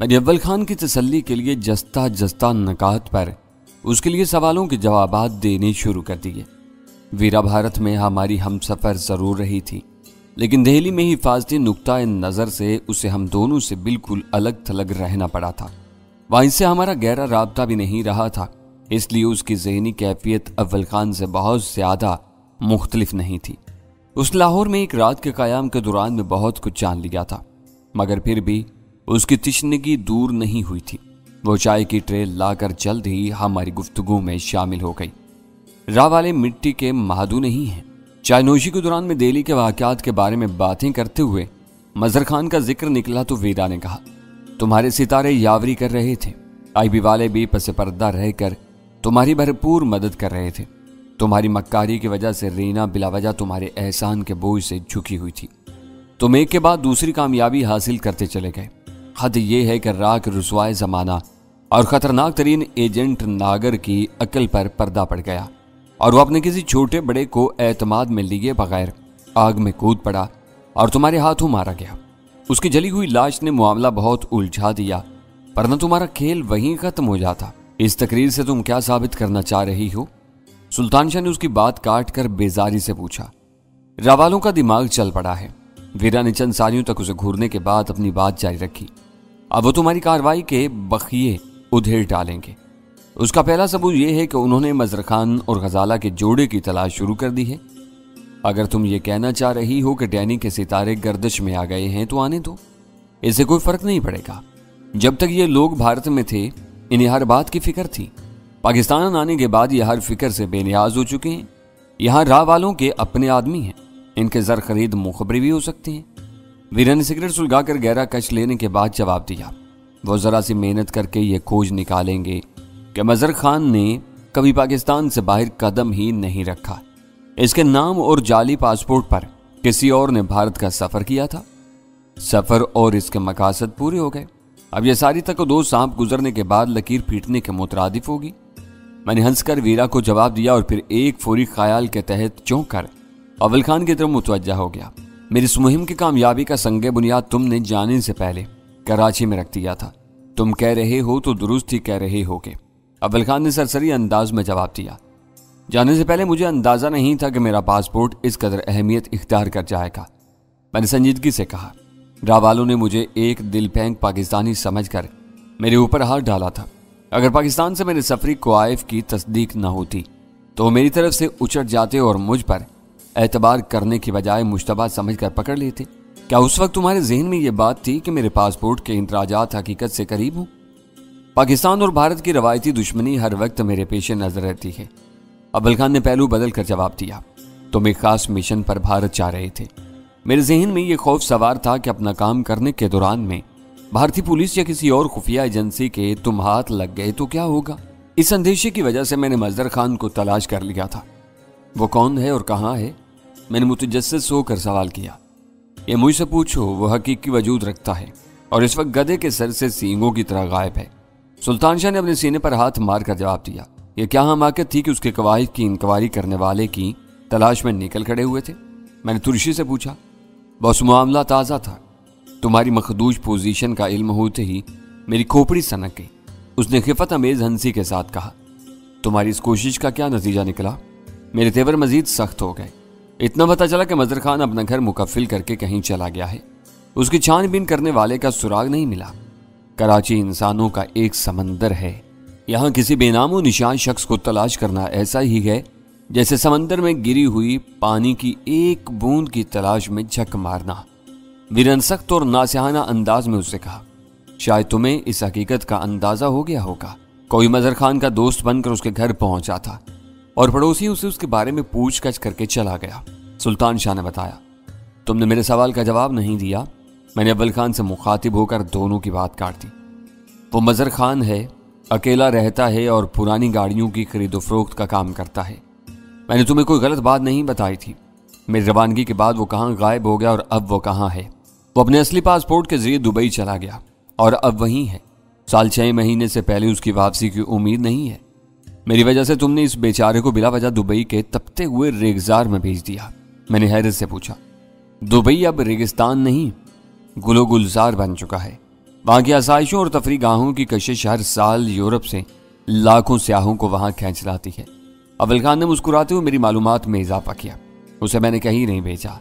मैंने अव्वल खान की तसल्ली के लिए जस्ता जस्ता नकात पर उसके लिए सवालों के जवाबात देने शुरू कर दिए। वीरा भारत में हमारी हमसफर जरूर रही थी, लेकिन दिल्ली में हिफाजती नुक्ता नज़र से उसे हम दोनों से बिल्कुल अलग थलग रहना पड़ा था। वहीं से हमारा गहरा राबता भी नहीं रहा था, इसलिए उसकी ज़हनी कैफियत अव्वल खान से बहुत ज़्यादा मुख्तलिफ नहीं थी। उस लाहौर में एक रात के क़याम के दौरान में बहुत कुछ जान लिया था, मगर फिर भी उसकी तिश्नगी दूर नहीं हुई थी। वो चाय की ट्रे लाकर जल्द ही हमारी गुफ्तगू में शामिल हो गई। राह वाले मिट्टी के महादू नहीं हैं। चाय नोशी के दौरान में दिल्ली के वाक़यात के बारे में बातें करते हुए मजहर खान का जिक्र निकला तो वीरा ने कहा, तुम्हारे सितारे यावरी कर रहे थे। आईबी वाले भी पस पर्दा रहकर तुम्हारी भरपूर मदद कर रहे थे। तुम्हारी मक्कारी की वजह से रीना बिलावजह तुम्हारे एहसान के बोझ से झुकी हुई थी। तुम एक के बाद दूसरी कामयाबी हासिल करते चले गए। हद ये है कि राह के रुसवाए ज़माना और ख़तरनाक तरीन एजेंट नागर की अकल पर पर्दा पड़ गया और वो अपने किसी छोटे बड़े को एतमाद में लिए बगैर आग में कूद पड़ा और तुम्हारे हाथों मारा गया। उसकी जली हुई लाश ने मामला बहुत उलझा दिया, वरना तुम्हारा खेल वहीं खत्म हो जाता। इस तकरीर से तुम क्या साबित करना चाह रही हो? सुल्तान शाह ने उसकी बात काट कर बेजारी से पूछा। रावालों का दिमाग चल पड़ा है। वीरा ने चंद सालियों तक उसे घूरने के बाद अपनी बात जारी रखी। अब वो तुम्हारी कार्रवाई के बखिए उधेड़ डालेंगे। उसका पहला सबूत यह है कि उन्होंने मजहर खान और गजाला के जोड़े की तलाश शुरू कर दी है। अगर तुम ये कहना चाह रही हो कि डैनी के सितारे गर्दिश में आ गए हैं तो आने दो, इससे कोई फर्क नहीं पड़ेगा। जब तक ये लोग भारत में थे इन्हें हर बात की फिक्र थी। पाकिस्तान आने के बाद ये हर फिक्र से बेनियाज हो चुके हैं। यहाँ राह वालों के अपने आदमी हैं, इनके जर खरीद मुखबरी भी हो सकते हैं। वीरा ने सिगरेट सुलगा कर गहरा कश लेने के बाद जवाब दिया, वो जरा सी मेहनत करके ये खोज निकालेंगे कि मजहर खान ने कभी पाकिस्तान से बाहर कदम ही नहीं रखा। इसके नाम और जाली पासपोर्ट पर किसी और ने भारत का सफर किया था। सफर और इसके मकासद पूरे हो गए। अब यह सारी तक दो सांप गुजरने के बाद लकीर पीटने के मुतरादिफ होगी। मैंने हंसकर वीरा को जवाब दिया और फिर एक फौरी ख्याल के तहत चौंक कर अव्वल खान की तरफ मुतवज्जा हो गया। मेरी इस मुहिम की कामयाबी का संगे बुनियाद तुमने जाने से पहले कराची में रख दिया था। तुम कह रहे हो तो दुरुस्त ही कह रहे होगे, अव्वल खान ने सरसरी अंदाज में जवाब दिया। जाने से पहले मुझे अंदाजा नहीं था कि मेरा पासपोर्ट इस कदर अहमियत इख्तियार कर जाएगा। मैंने संजीदगी से कहा, राह वालों ने मुझे एक दिल फेंक पाकिस्तानी समझकर मेरे ऊपर हाथ डाला था। अगर पाकिस्तान से मेरे सफरी क्वाइफ की तस्दीक न होती तो मेरी तरफ से उचट जाते और मुझ पर एतबार करने की बजाय मुश्तबा समझकर पकड़ लेते। क्या उस वक्त तुम्हारे जहन में यह बात थी कि मेरे पासपोर्ट के इंतराजात हकीकत से करीब हूं? पाकिस्तान और भारत की रवायती दुश्मनी हर वक्त मेरे पेश नजर रहती है। अव्वल खान ने पहलू बदल कर जवाब दिया, तुम एक खास मिशन पर भारत जा रहे थे। मेरे जहन में यह खौफ सवार था कि अपना काम करने के दौरान में भारतीय पुलिस या किसी और खुफिया एजेंसी के तुम हाथ लग गए तो क्या होगा। इस अंदेशे की वजह से मैंने मजहर खान को तलाश कर लिया था। वो कौन है और कहाँ है? मैंने मुतजस्सिस होकर सवाल किया। ये मुझसे पूछो, वो हकीकी वजूद रखता है और इस वक्त गधे के सर से सींगों की तरह गायब है। सुल्तान शाह ने अपने सीने पर हाथ मारकर जवाब दिया। यह क्या हमाकत थी कि उसके कवायद की इंक्वायरी करने वाले की तलाश में निकल खड़े हुए थे? मैंने तुर्शी से पूछा। बस मामला ताज़ा था। तुम्हारी मखदूज पोजीशन का इल्म होते ही मेरी खोपड़ी सनक गई। उसने खिफत अमेज हंसी के साथ कहा, तुम्हारी इस कोशिश का क्या नतीजा निकला? मेरे तेवर मजीद सख्त हो गए। इतना पता चला कि मजहर खान अपना घर मुकफ्फिल करके कहीं चला गया है। उसकी छानबीन करने वाले का सुराग नहीं मिला। कराची इंसानों का एक समंदर है। यहाँ किसी बेनामो निशान शख्स को तलाश करना ऐसा ही है जैसे समंदर में गिरी हुई पानी की एक बूंद की तलाश में झक मारना। वीरन सख्त और नासिहाना अंदाज में उससे कहा, शायद तुम्हें इस हकीकत का अंदाजा हो गया होगा। कोई मजहर खान का दोस्त बनकर उसके घर पहुंचा था और पड़ोसी उसे उसके बारे में पूछताछ करके चला गया। सुल्तान शाह ने बताया। तुमने मेरे सवाल का जवाब नहीं दिया। मैंने अव्वल खान से मुखातिब होकर दोनों की बात काट दी। वो मजहर खान है, अकेला रहता है और पुरानी गाड़ियों की खरीदो फरोख्त का काम करता है। मैंने तुम्हें कोई गलत बात नहीं बताई थी। मेरी रवानगी के बाद वो कहाँ गायब हो गया और अब वो कहाँ है? वो अपने असली पासपोर्ट के जरिए दुबई चला गया और अब वहीं है। साल 6 महीने से पहले उसकी वापसी की उम्मीद नहीं है। मेरी वजह से तुमने इस बेचारे को बिला वजह दुबई के तपते हुए रेगिस्तान में भेज दिया। मैंने हैरत से पूछा, दुबई अब रेगिस्तान नहीं, गुलो गुलजार बन चुका है। वहाँ की आसाइशों और तफरी गाहों की कशिश हर साल यूरोप से लाखों सयाहों को वहाँ खींच लाती है। अव्वल खान ने मुस्कुराते हुए मेरी मालूमात में इजाफा किया। उसे मैंने कहीं नहीं भेजा,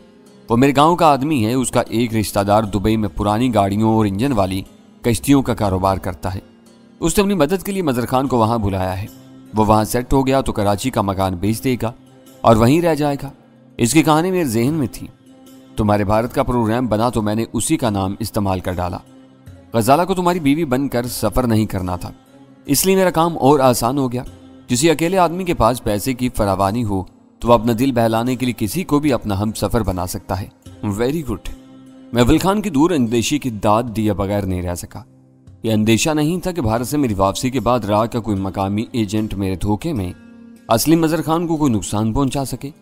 वो मेरे गांव का आदमी है। उसका एक रिश्तेदार दुबई में पुरानी गाड़ियों और इंजन वाली कश्तियों का कारोबार करता है। उसने अपनी मदद के लिए मजर खान को वहाँ बुलाया है। वो वहाँ सेट हो गया तो कराची का मकान बेच देगा और वहीं रह जाएगा। इसकी कहानी मेरे जहन में थी। तुम्हारे भारत का प्रोग्राम बना तो मैंने उसी का नाम इस्तेमाल कर डाला। गजाला को तुम्हारी बीवी बनकर सफ़र नहीं करना था, इसलिए मेरा काम और आसान हो गया। किसी अकेले आदमी के पास पैसे की फरावानी हो तो वह अपना दिल बहलाने के लिए किसी को भी अपना हम सफ़र बना सकता है। Very good. मैं अव्वल खान की दूर अंदेशी की दाद दिए बगैर नहीं रह सका। यह अंदेशा नहीं था कि भारत से मेरी वापसी के बाद राह का कोई मकामी एजेंट मेरे धोखे में असली मजर खान को कोई नुकसान पहुंचा सके।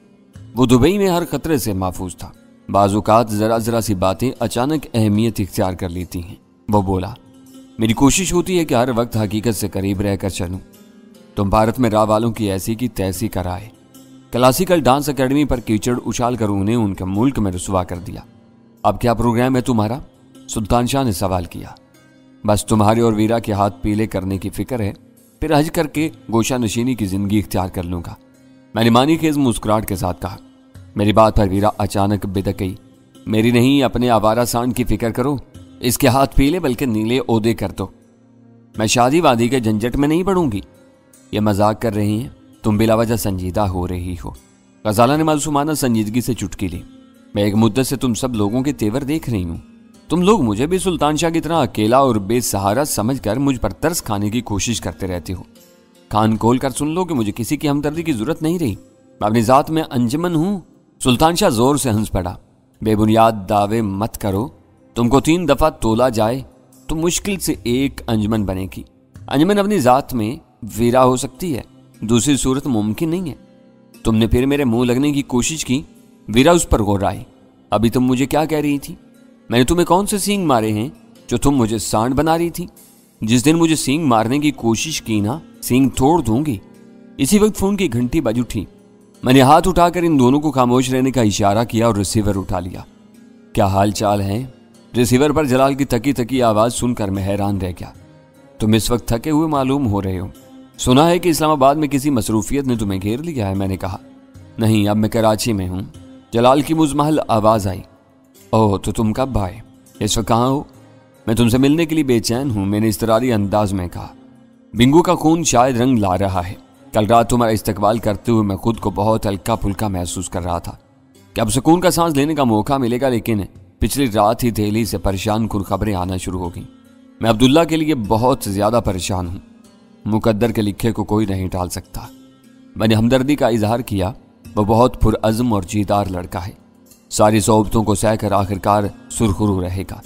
वो दुबई में हर खतरे से महफूज था। बाज़-औक़ात जरा जरा सी बातें अचानक अहमियत इख्तियार कर लेती हैं। वो बोला, मेरी कोशिश होती है कि हर वक्त हकीकत से करीब रहकर चलूं। तुम भारत में राह वालों की ऐसी की तैसी कराए। क्लासिकल डांस एकेडमी पर कीचड़ उछाल कर उन्हें उनके मुल्क में रुसवा कर दिया। अब क्या प्रोग्राम है तुम्हारा? सुल्तान शाह ने सवाल किया। बस तुम्हारे और वीरा के हाथ पीले करने की फिक्र है, फिर हज करके गोशा नशीनी की जिंदगी इख्तियार कर लूंगा। मैंने मानी खेज मुस्कुराहट के साथ कहा। मेरी बात पर वीरा अचानक बिदक गई। मेरी नहीं, अपने आवारा सांड की फिक्र करो। इसके हाथ पीले बल्कि नीले ओदे कर दो। मैं शादी वादी के झंझट में नहीं पड़ूंगी। ये मजाक कर रही हैं, तुम बिलावजह संजीदा हो रही हो। गजाला ने मासूमाना संजीदगी से चुटकी ली। मैं एक मुद्दत से तुम सब लोगों के तेवर देख रही हूँ। तुम लोग मुझे भी सुल्तान शाह की तरह अकेला और बेसहारा समझकर मुझ पर तरस खाने की कोशिश करते रहते हो। कान खोल कर सुन लो कि मुझे किसी की हमदर्दी की जरूरत नहीं रही। मैं अपनी जात में अंजमन हूँ। सुल्तान शाह जोर से हंस पड़ा। बेबुनियाद दावे मत करो। तुमको 3 दफा तोला जाए तो मुश्किल से एक अंजमन बनेगी। अंजमन अपनी जात में वीरा हो सकती है, दूसरी सूरत मुमकिन नहीं है। तुमने फिर मेरे मुंह लगने की कोशिश की। वीरा उस पर गौर आई। अभी तुम मुझे क्या कह रही थी? मैंने तुम्हें कौन से सींग मारे हैं जो तुम मुझे सांड बना रही थी? जिस दिन मुझे सींग मारने की कोशिश की ना, सींग तोड़ दूंगी। इसी वक्त फोन की घंटी बज उठी। मैंने हाथ उठाकर इन दोनों को खामोश रहने का इशारा किया और रिसीवर उठा लिया। क्या हाल चाल है? रिसीवर पर जलाल की थकी थकी आवाज सुनकर मैं हैरान रह गया। तुम इस वक्त थके हुए मालूम हो रहे हो। सुना है कि इस्लामाबाद में किसी मसरूफियत ने तुम्हें घेर लिया है। मैंने कहा, नहीं, अब मैं कराची में हूँ। जलाल की मुजमहल आवाज आई। ओह, तो तुम कब आए? इस वक्त कहाँ हो? मैं तुमसे मिलने के लिए बेचैन हूँ, मैंने इस्तरारी अंदाज में कहा। बिंगू का खून शायद रंग ला रहा है। कल रात तुम्हारा इस्तकबाल करते हुए मैं खुद को बहुत हल्का फुल्का महसूस कर रहा था कि अब सुकून का सांस लेने का मौका मिलेगा, लेकिन पिछली रात ही दिल्ली से परेशान कुन खबरें आना शुरू हो गई। मैं अब्दुल्ला के लिए बहुत ज्यादा परेशान हूँ। मुकद्दर के लिखे को कोई नहीं टाल सकता। मैंने हमदर्दी का इजहार किया। वह बहुत पुरअज़्म और जीदार लड़का है। सारी सोबतों को सहकर आखिरकार सुरखरू रहेगा।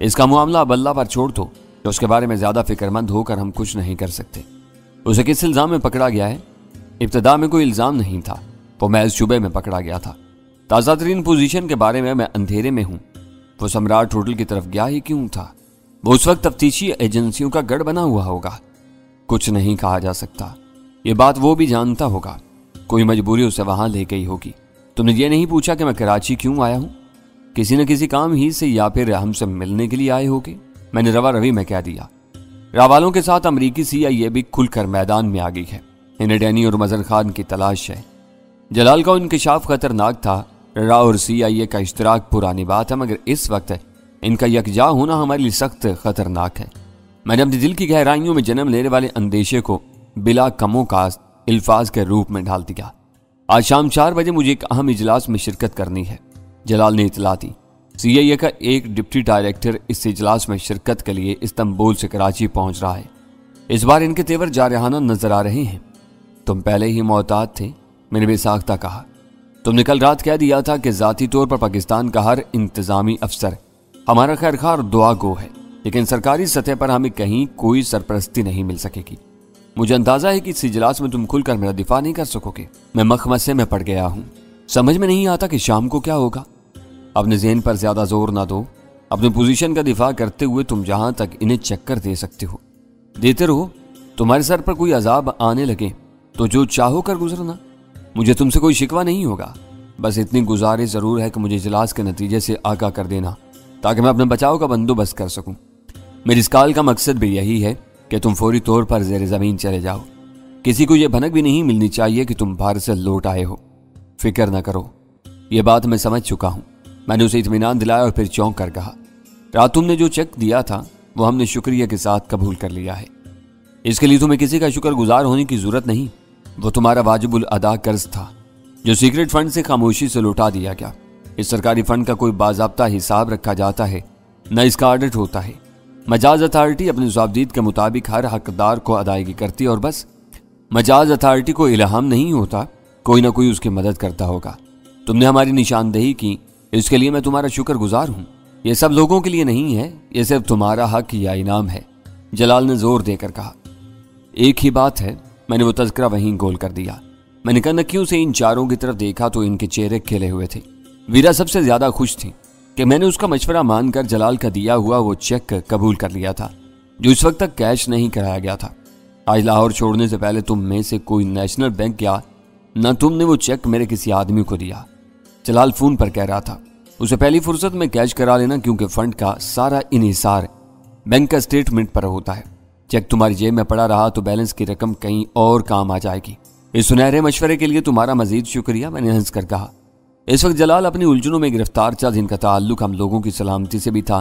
इसका मामला अब अल्लाह पर छोड़ दो, तो उसके बारे में ज्यादा फिक्रमंद होकर हम कुछ नहीं कर सकते। उसे किस इल्जाम में पकड़ा गया है? इब्तदा में कोई इल्जाम नहीं था, वो महज शुबे में पकड़ा गया था। ताज़ा तरीन पोजीशन के बारे में मैं अंधेरे में हूँ। वो सम्राट होटल की तरफ गया ही क्यों था? वो उस वक्त तफ्तीशी एजेंसियों का गढ़ बना हुआ होगा। कुछ नहीं कहा जा सकता। ये बात वो भी जानता होगा। कोई मजबूरी उसे वहां ले गई होगी। तुमने ये नहीं पूछा कि मैं कराची क्यों आया हूँ? किसी न किसी काम ही से, या फिर हमसे मिलने के लिए आए होगे? मैंने रवा रवी में कह दिया। रावालों के साथ अमरीकी CIA भी खुलकर मैदान में आ गई है। इन्हें डैनी और मजर खान की तलाश है। जलाल का इंकशाफ खतरनाक था। रा और CIA का इश्तराक पुरानी बात है, मगर इस वक्त इनका यकजा होना हमारे लिए सख्त खतरनाक है। मैंने अपने दिल की गहराइयों में जन्म लेने वाले अंदेशे को बिला कमो कास्ट अल्फाज के रूप में ढाल दिया। आज शाम 4 बजे मुझे एक अहम इजलास में शिरकत करनी है। जलाल ने इतला दी। CIA का एक डिप्टी डायरेक्टर इस इजलास में शिरकत के लिए इस्तांबुल से कराची पहुंच रहा है। इस बार इनके तेवर जारहाना नजर आ रहे हैं। तुम पहले ही मोहतात थे, मैंने बेसाख्ता कहा। तुमने कल रात कह दिया था कि जाती तौर पर पाकिस्तान का हर इंतजामी अफसर हमारा खैरखा और दुआ गो है, लेकिन सरकारी सतह पर हमें कहीं कोई सरपरस्ती नहीं मिल सकेगी। मुझे अंदाजा है कि इस इजलास में तुम खुलकर मेरा दिफा नहीं कर सकोगे। मैं मखमसे में पड़ गया हूँ। समझ में नहीं आता कि शाम को क्या होगा। अपने ज़हन पर ज्यादा जोर ना दो। अपनी पोजीशन का दिफा करते हुए तुम जहां तक इन्हें चक्कर दे सकते हो देते रहो। तुम्हारे सर पर कोई अजाब आने लगे तो जो चाहो कर गुजरना। मुझे तुमसे कोई शिकवा नहीं होगा। बस इतनी गुजारिश जरूर है कि मुझे इजलास के नतीजे से आगाह कर देना, ताकि मैं अपने बचाव का बंदोबस्त कर सकूं। मेरी इस कॉल का मकसद भी यही है कि तुम फौरी तौर पर ज़ेर ज़मीन चले जाओ। किसी को यह भनक भी नहीं मिलनी चाहिए कि तुम भारत से लौट आए हो। फिक्र न करो, यह बात मैं समझ चुका हूँ। मैंने उसे इत्मीनान दिलाया और फिर चौंक कर कहा, रात तुमने जो चेक दिया था वो हमने शुक्रिया के साथ कबूल कर लिया है। इसके लिए तुम्हें किसी का शुक्रगुजार होने की जरूरत नहीं। वो तुम्हारा वाजिबुल अदा कर्ज था जो सीक्रेट फंड से खामोशी से लौटा दिया गया। इस सरकारी फंड का कोई बाज़ाब्ता हिसाब रखा जाता है, न इसका ऑडिट होता है। मजाज अथॉरिटी अपने ज़वाबदीद के मुताबिक हर हकदार को अदायगी करती है और बस। मजाज अथॉरिटी को इल्हाम नहीं होता, कोई ना कोई उसकी मदद करता होगा। तुमने हमारी निशानदेही की, इसके लिए मैं तुम्हारा शुक्रगुजार हूँ। यह सब लोगों के लिए नहीं है, यह सिर्फ तुम्हारा हक या इनाम है, जलाल ने जोर देकर कहा। एक ही बात है, मैंने वो तज़किरा वहीं गोल कर दिया। मैंने कनखियों से इन चारों की तरफ देखा तो इनके चेहरे खिले हुए थे। वीरा सबसे ज्यादा खुश थी कि मैंने उसका मशवरा मानकर जलाल का दिया हुआ वो चेक कबूल कर लिया था जो इस वक्त तक कैश नहीं कराया गया था। आज लाहौर छोड़ने से पहले तुम में से कोई नेशनल बैंक गया, न तुमने वो चेक मेरे किसी आदमी को दिया। जलाल फोन पर कह रहा था उसे पहली फुर्सत में कैश करा लेना, क्योंकि फंड का सारा इन्हिसार बैंक का स्टेटमेंट पर होता है। चेक तुम्हारी जेब में पड़ा रहा तो बैलेंस की रकम कहीं और काम आ जाएगी। इस सुनहरे मशवरे के लिए तुम्हारा मजीद शुक्रिया, मैंने हंस कर कहा। इस वक्त जलाल अपनी उलझनों में गिरफ्तार था, जिनका ताल्लुक हम लोगों की सलामती से भी था।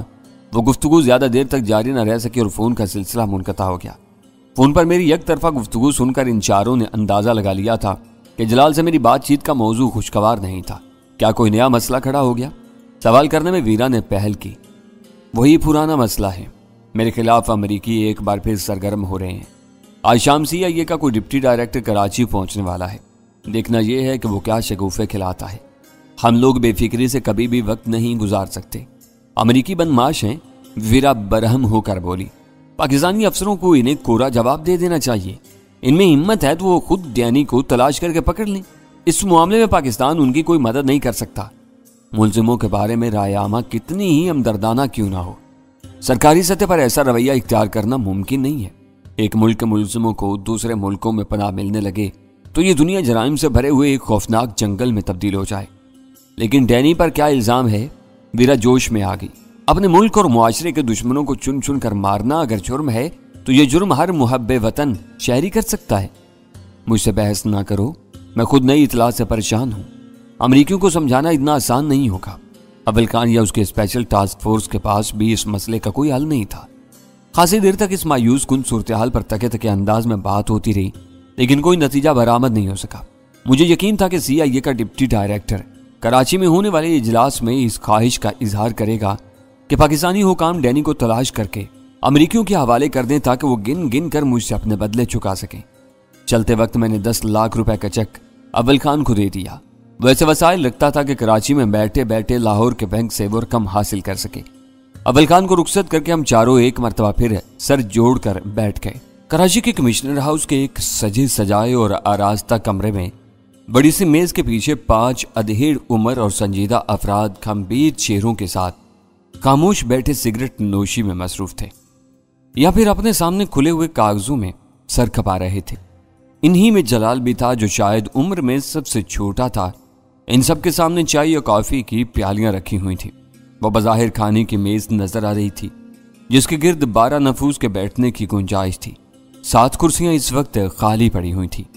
वो गुफ्तगू ज्यादा देर तक जारी न रह सकी और फोन का सिलसिला मुनक़ता हो गया। फोन पर मेरी एक तरफा गुफ्तगू सुनकर इन चारों ने अंदाजा लगा लिया था कि जलाल से मेरी बातचीत का मौजू खुशगवार नहीं था। क्या कोई नया मसला खड़ा हो गया? सवाल करने में वीरा ने पहल की। वही पुराना मसला है, मेरे खिलाफ अमरीकी एक बार फिर सरगर्म हो रहे हैं। आज शाम CIA का कोई डिप्टी डायरेक्टर कराची पहुंचने वाला है। देखना यह है कि वो क्या शगुफे खिलाता है। हम लोग बेफिक्री से कभी भी वक्त नहीं गुजार सकते। अमरीकी बदमाश हैं, वीरा बरहम होकर बोली। पाकिस्तानी अफसरों को इन्हें कोरा जवाब दे देना चाहिए। इनमें हिम्मत है तो वो खुद डैनी को तलाश करके पकड़ लें। इस मामले में पाकिस्तान उनकी कोई मदद नहीं कर सकता। मुलजिमों के बारे में रायामा कितनी ही हमदर्दाना क्यों ना हो, सरकारी सतह पर ऐसा रवैया इख्तियार करना मुमकिन नहीं है। एक मुल्क के मुलजिमों को दूसरे मुल्कों में पनाह मिलने लगे तो ये दुनिया जराइम से भरे हुए एक खौफनाक जंगल में तब्दील हो जाए। लेकिन डैनी पर क्या इल्जाम है? वीरा जोश में आ गई। अपने मुल्क और मुआशरे के दुश्मनों को चुन चुन कर मारना अगर जुर्म है तो ये जुर्म हर मुहब्बे वतन शहरी कर सकता है। मुझसे बहस ना करो, मैं खुद नई इतला से परेशान हूँ। अमरीकियों को समझाना इतना आसान नहीं होगा। अव्वल खान या उसके स्पेशल टास्क फोर्स के पास भी इस मसले का कोई हल नहीं था। खासी देर तक इस मायूस कुन सूरत हाल पर तके तके अंदाज में बात होती रही, लेकिन कोई नतीजा बरामद नहीं हो सका। मुझे यकीन था कि CIA का डिप्टी डायरेक्टर कराची में होने वाले इजलास में इस ख्वाहिश का इजहार करेगा कि पाकिस्तानी हुकाम डैनी को तलाश करके अमरीकियों के हवाले कर दें ताकि वो गिन गिन कर मुझसे अपने बदले चुका सकें। चलते वक्त मैंने 10 लाख रुपए का चेक अव्वल खान को दे दिया। वैसे वसाइल रखता था कि कराची में बैठे बैठे लाहौर के बैंक से वो रकम हासिल कर सके। अव्वल खान को रुखसत करके हम चारों एक मरतबा फिर सर जोड़कर बैठ गए। कराची के कमिश्नर हाउस के एक सजे सजाए और आरास्ता कमरे में बड़ी सी मेज के पीछे 5 अधेड़ उम्र और संजीदा अफराद खंबीर चेहरों के साथ खामोश बैठे सिगरेट नोशी में मसरूफ थे या फिर अपने सामने खुले हुए कागजों में सर खपा रहे थे। इन्हीं में जलाल भी था, जो शायद उम्र में सबसे छोटा था। इन सब के सामने चाय और कॉफी की प्यालियां रखी हुई थी। वह बज़ाहिर खाने की मेज नजर आ रही थी जिसके गिर्द 12 नफूस के बैठने की गुंजाइश थी। 7 कुर्सियां इस वक्त खाली पड़ी हुई थी।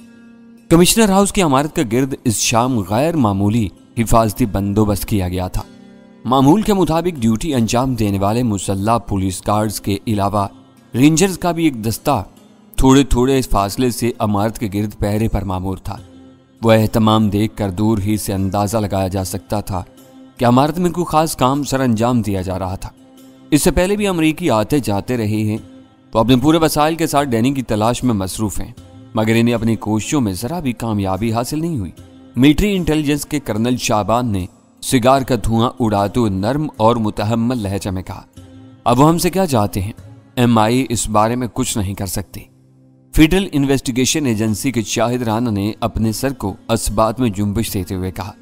कमिश्नर हाउस की इमारत का गिर्द इस शाम गैर मामूली हिफाजती बंदोबस्त किया गया था। मामूल के मुताबिक ड्यूटी अंजाम देने वाले मुसल्ला पुलिस गार्ड्स के अलावा रेंजर्स का भी एक दस्ता थोड़े थोड़े फासले से इमारत के गिर्द पहरे पर मामूर था। वह एहतमाम देख कर दूर ही से अंदाजा लगाया जा सकता था कि इमारत में कोई खास काम सर अंजाम दिया जा रहा था। इससे पहले भी अमरीकी आते जाते रहे हैं तो अपने पूरे वसाइल के साथ डैनी की तलाश में मसरूफ हैं, मगर इन्हें अपनी कोशिशों में जरा भी कामयाबी हासिल नहीं हुई। मिलिट्री इंटेलिजेंस के कर्नल शाबान ने सिगार का धुआं उड़ाते हुए नर्म और मुतहम्मल लहजा में कहा, अब वो हमसे क्या चाहते हैं? MI इस बारे में कुछ नहीं कर सकती। फेडरल इन्वेस्टिगेशन एजेंसी के शाहिद राना ने अपने सर को असबात में जुम्बिश देते हुए कहा,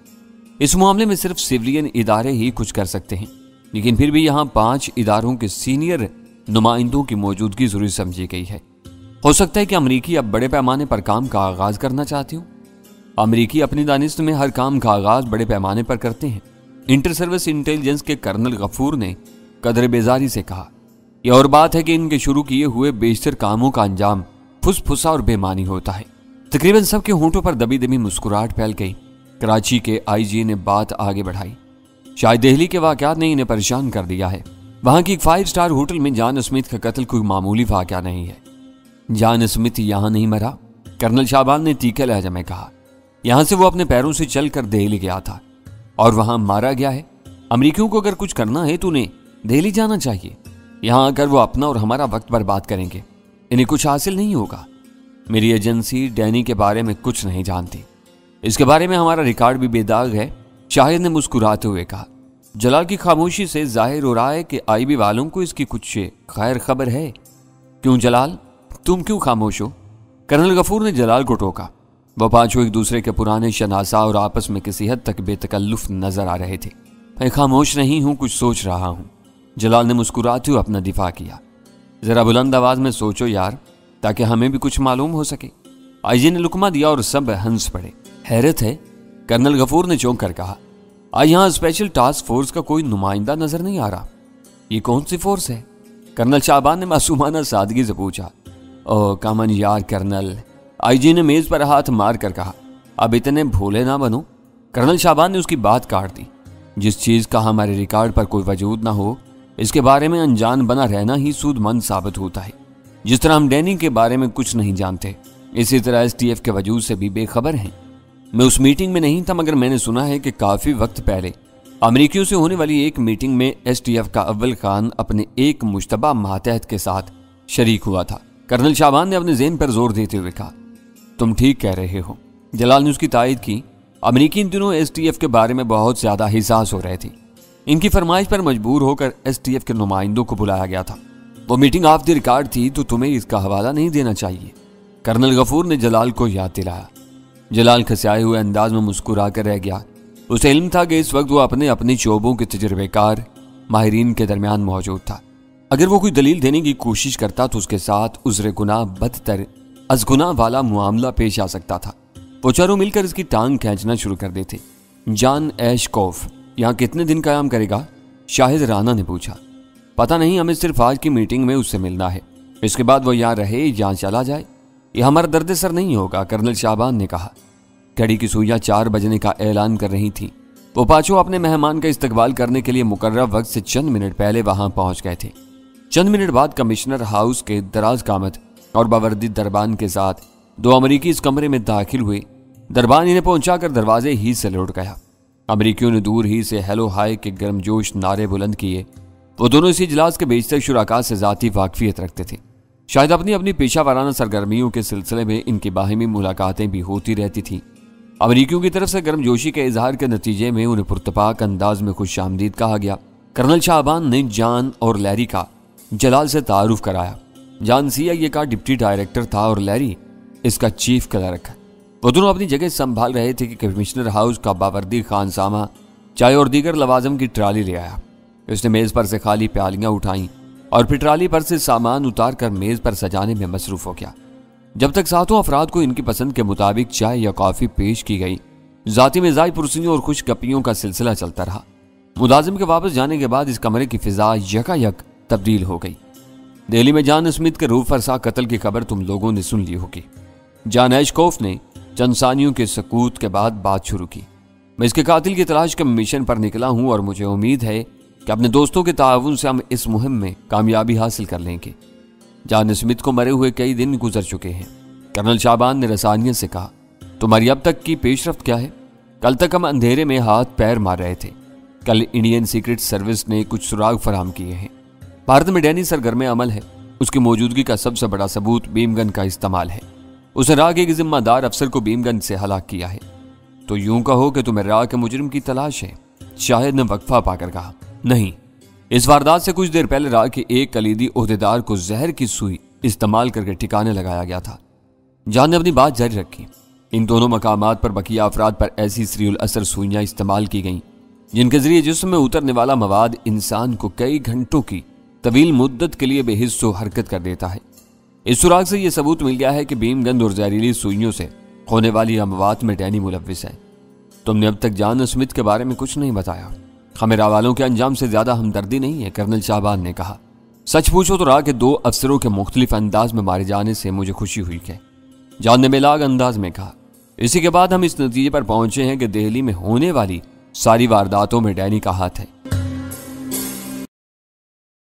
इस मामले में सिर्फ सिविलियन इदारे ही कुछ कर सकते हैं, लेकिन फिर भी यहाँ 5 इदारों के सीनियर नुमाइंदों की मौजूदगी जरूरी समझी गई है। हो सकता है कि अमरीकी अब बड़े पैमाने पर काम का आगाज करना चाहती हूँ। अमरीकी अपनी दानिश में हर काम का आगाज बड़े पैमाने पर करते हैं। इंटर सर्विस इंटेलिजेंस के कर्नल गफूर ने कदर बेजारी से कहा, یہ اور بات ہے کہ ان کے شروع کیے ہوئے بیشتر کاموں کا انجام پھسا اور بےمانی ہوتا ہے۔ تقریباً سب کے ہونٹوں پر دبی دبی مسکراہٹ پھیل گئی۔ کراچی کے آئی جی نے بات آگے بڑھائی۔ شاید دہلی کے واقعات نے انہیں پریشان کر دیا ہے۔ وہاں کی ایک 5 اسٹار ہوٹل میں جان اسمتھ کا قتل کوئی معمولی واقعہ نہیں ہے۔ جان اسمتھ یہاں نہیں مرا، کرنل شعبان نے تیکھے لہجے میں کہا۔ یہاں سے وہ اپنے پیروں سے چل کر دہلی گیا تھا اور وہاں مارا گیا ہے۔ امریکیوں کو اگر کچھ کرنا ہے تو انہیں دہلی جانا چاہیے۔ یہاں آ کر وہ اپنا اور ہمارا وقت برباد کریں گے، انہیں کچھ حاصل نہیں ہوگا۔ میری ایجنسی ڈینی کے بارے میں کچھ نہیں جانتی، اس کے بارے میں ہمارا ریکارڈ بھی بے داغ ہے، شاہد نے مسکراتے ہوئے کہا۔ جلال کی خاموشی سے ظاہر ہو رہا ہے کہ آئی بی والوں کو اس کی کچھ خیر خبر ہے۔ کیوں جلال، تم کیوں خاموش ہو؟ کرنل غفور نے جلال کو ٹوکا۔ وہ پانچوں ایک دوسرے کے پرانے شناسا اور آپس میں کسی حد تک بے تکلف نظر آ رہے تھے۔ میں خاموش نہیں ہوں، کچھ سوچ رہا ہوں، جلال نے مسکراتے ہوئے اپنا دفاع کیا۔ ذرا بلند آواز میں سوچو یار، تاکہ ہمیں بھی کچھ معلوم ہو سکے۔ آئی جی نے لقمہ دیا اور سب ہنس پڑے۔ حیرت ہے، کرنل غفور نے چونک کر کہا، آج یہاں اسپیشل ٹاسک فورس کا کوئی نمائندہ نظر نہیں آ رہا۔ یہ کون سی فورس ہے؟ کرنل شعبان نے معصومانہ سادگی سے پوچھا۔ او کامن یار کرنل، آئی جی نے میز پر ہاتھ مار کر کہا، اب اتنے بھولے نہ بنو۔ کرنل شعبان نے اس کی بات کاٹ دی۔ جس چیز کا ہمارے ریکارڈ پر کوئی وجود نہ ہو، اس کے بارے میں انجان بنا رہنا ہی سود مند ثابت ہوتا ہے۔ جس طرح ہم ڈینی کے بارے میں کچھ نہیں جانتے، اسی طرح ایس ٹی ایف کے وجود سے بھی بے خبر ہیں۔ میں اس میٹنگ میں نہیں تھا، مگر میں نے سنا ہے کہ کافی وقت پہلے امریکیوں سے ہونے والی ایک میٹنگ میں ایس ٹی ایف کا اول خان اپنے ایک مشتبہ ماتحت کے ساتھ شریک ہوا تھا۔ کرنل شعبان نے اپنے ذہن پر زور دیتے ہوئے کہا، تم ٹھیک کہہ رہے ہو۔ جلال نے اس کی تائید کی۔ امریکی ان دنوں ایس ٹی ایف کے بارے میں بہت زیادہ حساس ہو رہے تھے۔ ان کی فرمائش پر مجبور ہو کر ایس ٹی ایف کے نمائندوں کو بلایا گیا تھا۔ وہ میٹنگ آف دی ریکارڈ تھی، تو تمہیں اس کا حوالہ نہیں دینا چاہیے، کرنل غفور نے جلال کو یاد دلایا۔ جلال کھسیائے ہوئے انداز میں مسکرا کر رہ گیا۔ اسے علم تھا کہ اس وقت وہ اپنے شعبوں کے تجربے کار ماہرین کے درمیان موجود تھا۔ اگر وہ کوئی دلیل دینے کی کوشش کرتا تو اس کے ساتھ عذر گناہ بدتر از گناہ والا معاملہ پیش آ سکتا تھا۔ وہ چاروں مل کر اس کی ٹانگ کھینچنا شروع کر دیتے۔ جان ایشکوف یہاں کتنے دن قیام کرے گا؟ شاہد رانا نے پوچھا۔ پتہ نہیں، ہمیں صرف آج کی میٹنگ میں اس سے ملنا ہے، اس کے بعد وہ یہاں رہے یا چلا جائے، یہ ہمارا درد سر نہیں ہوگا، کرنل شعبان نے کہا۔ گھڑی کی سوئیاں 4 بجنے کا اعلان کر رہی تھی۔ وہ پانچوں اپنے مہمان کا استقبال کرنے کے لیے مقررہ وقت سے چند منٹ پہلے وہاں پہنچ گئے تھے۔ چند منٹ بعد کمشنر ہاؤس کے دراز قامت اور باوردی دربان کے ساتھ 2 امریکی اس کمرے میں داخل ہوئے۔ دربان انہیں پہنچا کر دروازے ہی سے لوٹ گیا۔ امریکیوں نے دور ہی سے ہیلو ہائی کے گرمجوش نعرے بلند کیے۔ وہ دونوں اسی اجلاس کے بیشتر شرکاء سے ذاتی واقفیت رکھتے تھے۔ شاید اپنی پیشہ ورانہ سرگرمیوں کے سلسلے میں ان کی باہمی ملاقاتیں بھی ہوتی رہتی تھیں۔ امریکیوں کی طرف سے گرمجوشی کے اظہار کے نتیجے میں انہیں پرتپاک انداز میں خوش آمدید کہا گیا۔ کرنل شعبان نے جان اور لیری کا جلال سے تعارف کرایا۔ جان سی آئی اے کا ڈپٹی ڈائریکٹر تھا اور لیری اس کا چیف کلرک۔ وہ دونوں اپنی جگہ سنبھال رہے تھے کہ کمشنر ہاؤس کا باوردی خان سامہ چائے اور دیگر لوازم کی ٹرالی لے آیا۔ اس نے میز پر سے خالی پیالیاں اٹھائیں اور پھر ٹرالی پر سے سامان اتار کر میز پر سجانے میں مصروف ہو گیا۔ جب تک 7 افراد کو ان کی پسند کے مطابق چائے یا کافی پیش کی گئی، ذاتی مزاج پرسیوں اور خوش گپیوں کا سلسلہ چلتا رہا۔ ملازم کے واپس جانے کے بعد اس کمرے کی فضا یکایک تبدیل ہو گئی۔ دہلی میں جان اسمتھ کے روح فرسا قتل کی خبر تم لوگوں نے سن لی ہوگی۔ جان ایشکوف نے چند ثانیوں کے سکوت کے بعد بات شروع کی۔ میں اس کے قاتل کی تلاش کے مشن پر نکلا ہوں اور مجھے امید ہے کہ اپنے دوستوں کے تعاون سے ہم اس مہم میں کامیابی حاصل کر لیں گے۔ جان اسمتھ کو مرے ہوئے کئی دن گزر چکے ہیں، کرنل شعبان نے رسانیت سے کہا۔ تمہاری اب تک کی پیش رفت کیا ہے؟ کل تک ہم اندھیرے میں ہاتھ پیر مار رہے تھے، کل انڈین سیکرٹ سروس نے کچھ سراغ فراہم کیے ہیں۔ بھارت میں ڈینی سرگرم عمل ہے، اس کی موجودگی کا سب سے بڑا ثبوت بیم گن کا استعمال ہے۔ اس نے راہ کے ایک ذمہ دار افسر کو بیم گن سے ہلاک کیا ہے۔ تو یوں کہو کہ تمہیں راہ کے مجرم کی تلاش ہے، شاہد نے وقفہ پا کر کہا۔ نہیں، اس واردات سے کچھ دیر پہلے راہ کے ایک کلیدی عہدیدار کو زہر کی سوئی استعمال کر کے ٹھکانے لگایا گیا تھا۔ جان نے اپنی بات جاری رکھی۔ ان دونوں مقامات پر بقیہ افراد پر ایسی سری الاثر سوئیاں استعمال کی گئیں جن کے ذریعے جسم میں اترنے والا مواد انسان کو کئی گھنٹوں کی طویل مدت کے لیے بے حس و حرکت کر دیتا ہے۔ اس سراغ سے یہ ثبوت مل گیا ہے کہ بیم گند اور زہریلی سوئیوں سے ہونے والی اموات میں ڈینی ملوث ہے۔ تم نے اب تک جان اسمتھ کے بارے میں کچھ نہیں بتایا۔ ہمیں راہ والوں کے انجام سے زیادہ ہمدردی نہیں ہے، کرنل شعبان نے کہا۔ सच पूछो तो राह के 2 अफसरों के मुख्तलिफ अंदाज में मारे जाने से मुझे खुशी हुई है, जॉन ने बेलाग अंदाज में कहा। इसी के बाद हम इस नतीजे पर पहुंचे हैं कि दिल्ली में होने वाली सारी वारदातों में डैनी का हाथ है।